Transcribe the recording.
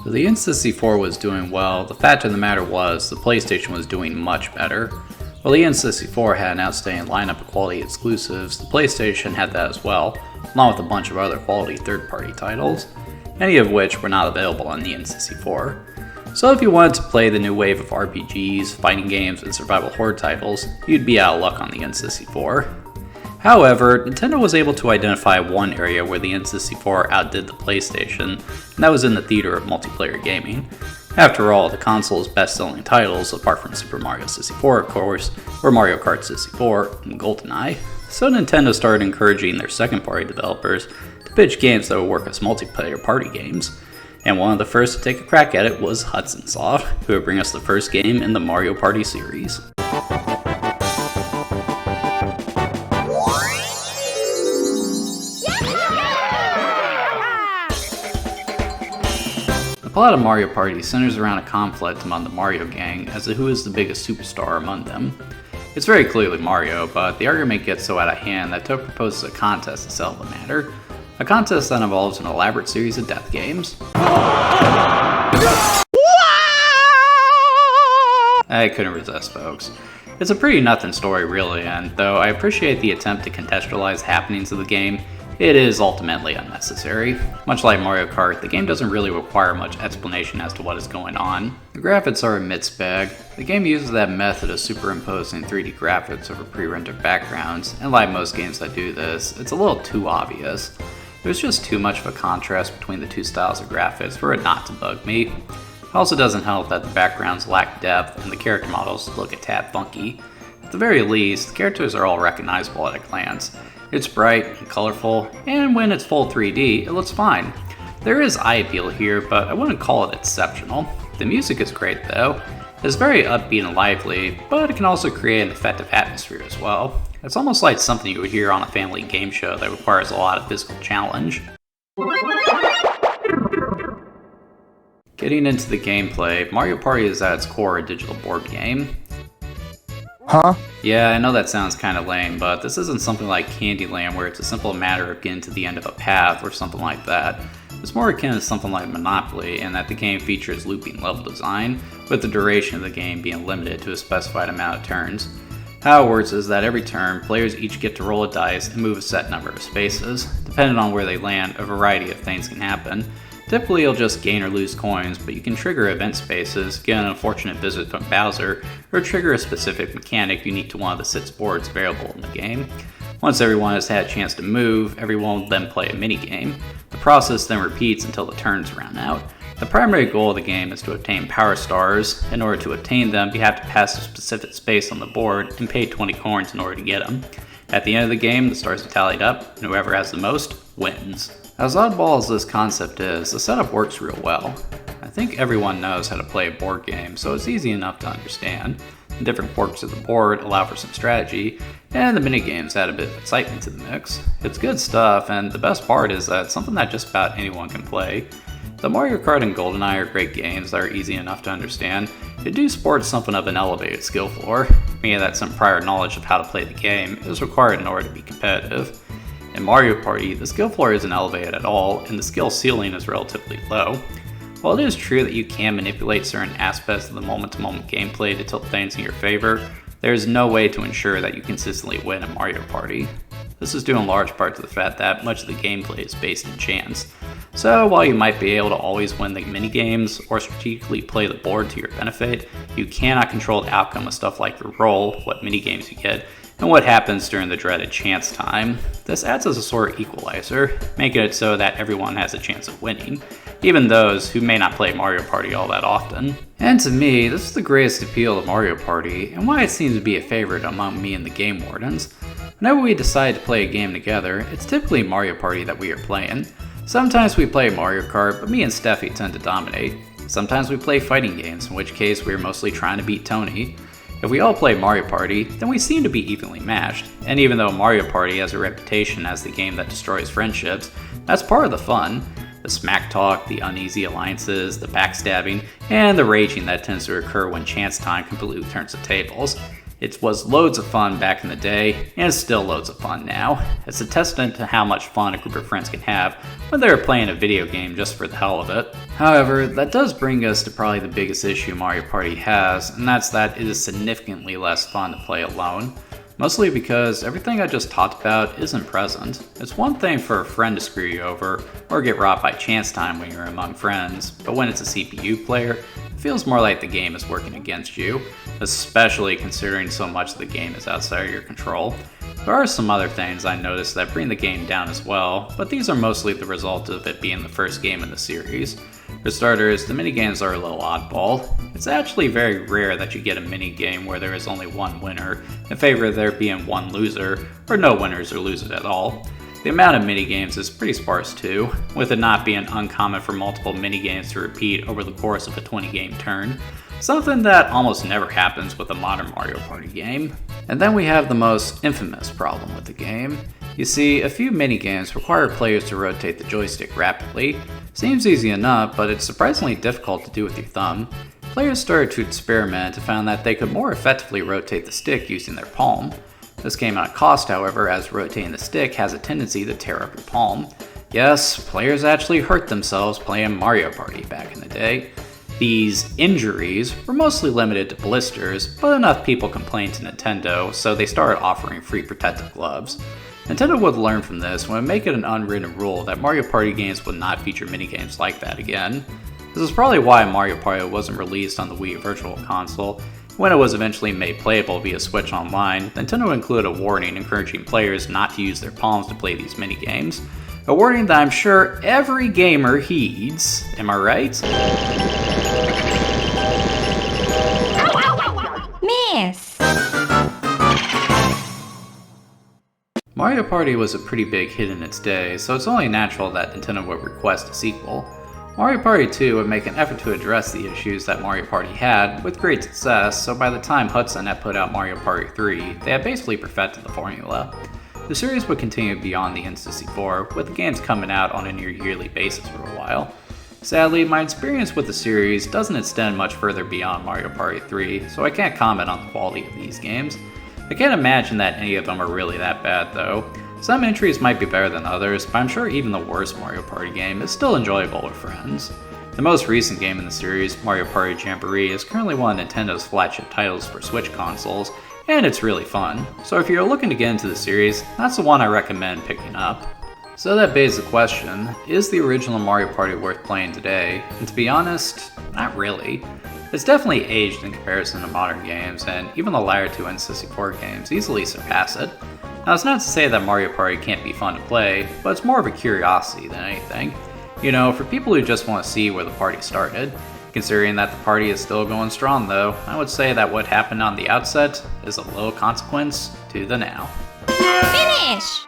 The N64 was doing well. The fact of the matter was, the PlayStation was doing much better. While the N64 had an outstanding lineup of quality exclusives, the PlayStation had that as well, along with a bunch of other quality third-party titles, many of which were not available on the N64. So if you wanted to play the new wave of RPGs, fighting games, and survival horror titles, you'd be out of luck on the N64. However, Nintendo was able to identify one area where the N64 outdid the PlayStation, and that was in the theater of multiplayer gaming. After all, the console's best-selling titles, apart from Super Mario 64 of course, were Mario Kart 64 and GoldenEye. So Nintendo started encouraging their second-party developers to pitch games that would work as multiplayer party games. And one of the first to take a crack at it was Hudson Soft, who would bring us the first game in the Mario Party series. The plot of Mario Party centers around a conflict among the Mario gang as to who is the biggest superstar among them. It's very clearly Mario, but the argument gets so out of hand that Toad proposes a contest to settle the matter. A contest that involves an elaborate series of death games. I couldn't resist, folks. It's a pretty nothing story really, and though I appreciate the attempt to contextualize happenings of the game, it is ultimately unnecessary. Much like Mario Kart, the game doesn't really require much explanation as to what is going on. The graphics are a mixed bag. The game uses that method of superimposing 3D graphics over pre-rendered backgrounds, and like most games that do this, it's a little too obvious. There's just too much of a contrast between the two styles of graphics for it not to bug me. It also doesn't help that the backgrounds lack depth and the character models look a tad funky. At the very least, the characters are all recognizable at a glance. It's bright and colorful, and when it's full 3D, it looks fine. There is eye appeal here, but I wouldn't call it exceptional. The music is great though. It's very upbeat and lively, but it can also create an effective atmosphere as well. It's almost like something you would hear on a family game show that requires a lot of physical challenge. Getting into the gameplay, Mario Party is at its core a digital board game. Huh? Yeah, I know that sounds kinda lame, but this isn't something like Candyland where it's a simple matter of getting to the end of a path or something like that. It's more akin to something like Monopoly in that the game features looping level design, with the duration of the game being limited to a specified amount of turns. How it works is that every turn, players each get to roll a dice and move a set number of spaces. Depending on where they land, a variety of things can happen. Typically you'll just gain or lose coins, but you can trigger event spaces, get an unfortunate visit from Bowser, or trigger a specific mechanic unique to one of the 6 boards available in the game. Once everyone has had a chance to move, everyone will then play a minigame. The process then repeats until the turns run out. The primary goal of the game is to obtain power stars. In order to obtain them, you have to pass a specific space on the board and pay 20 coins in order to get them. At the end of the game, the stars are tallied up, and whoever has the most wins. As oddball as this concept is, the setup works real well. I think everyone knows how to play a board game, so it's easy enough to understand. The different quirks of the board allow for some strategy, and the minigames add a bit of excitement to the mix. It's good stuff, and the best part is that it's something that just about anyone can play. The Mario Kart and GoldenEye are great games that are easy enough to understand. They do sport something of an elevated skill floor, meaning that some prior knowledge of how to play the game is required in order to be competitive. In Mario Party, the skill floor isn't elevated at all, and the skill ceiling is relatively low. While it is true that you can manipulate certain aspects of the moment-to-moment gameplay to tilt things in your favor, there is no way to ensure that you consistently win in Mario Party. This is due in large part to the fact that much of the gameplay is based in chance. So while you might be able to always win the minigames or strategically play the board to your benefit, you cannot control the outcome of stuff like your roll, what minigames you get, and what happens during the dreaded chance time. This acts as a sort of equalizer, making it so that everyone has a chance of winning, even those who may not play Mario Party all that often. And to me, this is the greatest appeal of Mario Party, and why it seems to be a favorite among me and the game wardens. Whenever we decide to play a game together, it's typically Mario Party that we are playing. Sometimes we play Mario Kart, but me and Steffi tend to dominate. Sometimes we play fighting games, in which case we are mostly trying to beat Tony. If we all play Mario Party, then we seem to be evenly matched, and even though Mario Party has a reputation as the game that destroys friendships, that's part of the fun. The smack talk, the uneasy alliances, the backstabbing, and the raging that tends to occur when chance time completely turns the tables. It was loads of fun back in the day, and it's still loads of fun now. It's a testament to how much fun a group of friends can have when they're playing a video game just for the hell of it. However, that does bring us to probably the biggest issue Mario Party has, and that's that it is significantly less fun to play alone. Mostly because everything I just talked about isn't present. It's one thing for a friend to screw you over, or get robbed by chance time when you're among friends, but when it's a CPU player, it feels more like the game is working against you, especially considering so much of the game is outside of your control. There are some other things I noticed that bring the game down as well, but these are mostly the result of it being the first game in the series. For starters, the minigames are a little oddball. It's actually very rare that you get a minigame where there is only one winner, in favor of there being one loser, or no winners or losers at all. The amount of minigames is pretty sparse too, with it not being uncommon for multiple minigames to repeat over the course of a 20-game turn, something that almost never happens with a modern Mario Party game. And then we have the most infamous problem with the game. You see, a few minigames require players to rotate the joystick rapidly. Seems easy enough, but it's surprisingly difficult to do with your thumb. Players started to experiment and found that they could more effectively rotate the stick using their palm. This came at a cost, however, as rotating the stick has a tendency to tear up your palm. Yes, players actually hurt themselves playing Mario Party back in the day. These injuries were mostly limited to blisters, but enough people complained to Nintendo, so they started offering free protective gloves. Nintendo would learn from this and would make it an unwritten rule that Mario Party games would not feature minigames like that again. This is probably why Mario Party wasn't released on the Wii Virtual Console. When it was eventually made playable via Switch Online, Nintendo included a warning encouraging players not to use their palms to play these minigames. A warning that I'm sure every gamer heeds. Am I right? Miss! Mario Party was a pretty big hit in its day, so it's only natural that Nintendo would request a sequel. Mario Party 2 would make an effort to address the issues that Mario Party had, with great success, so by the time Hudson had put out Mario Party 3, they had basically perfected the formula. The series would continue beyond the N64, with the games coming out on a near yearly basis for a while. Sadly, my experience with the series doesn't extend much further beyond Mario Party 3, so I can't comment on the quality of these games. I can't imagine that any of them are really that bad though. Some entries might be better than others, but I'm sure even the worst Mario Party game is still enjoyable with friends. The most recent game in the series, Mario Party Jamboree, is currently one of Nintendo's flagship titles for Switch consoles, and it's really fun. So if you're looking to get into the series, that's the one I recommend picking up. So that begs the question, is the original Mario Party worth playing today? And to be honest, not really. It's definitely aged in comparison to modern games, and even the latter two N64 games easily surpass it. Now, it's not to say that Mario Party can't be fun to play, but it's more of a curiosity than anything. You know, for people who just want to see where the party started. Considering that the party is still going strong though, I would say that what happened on the outset is of little consequence to the now. Finish!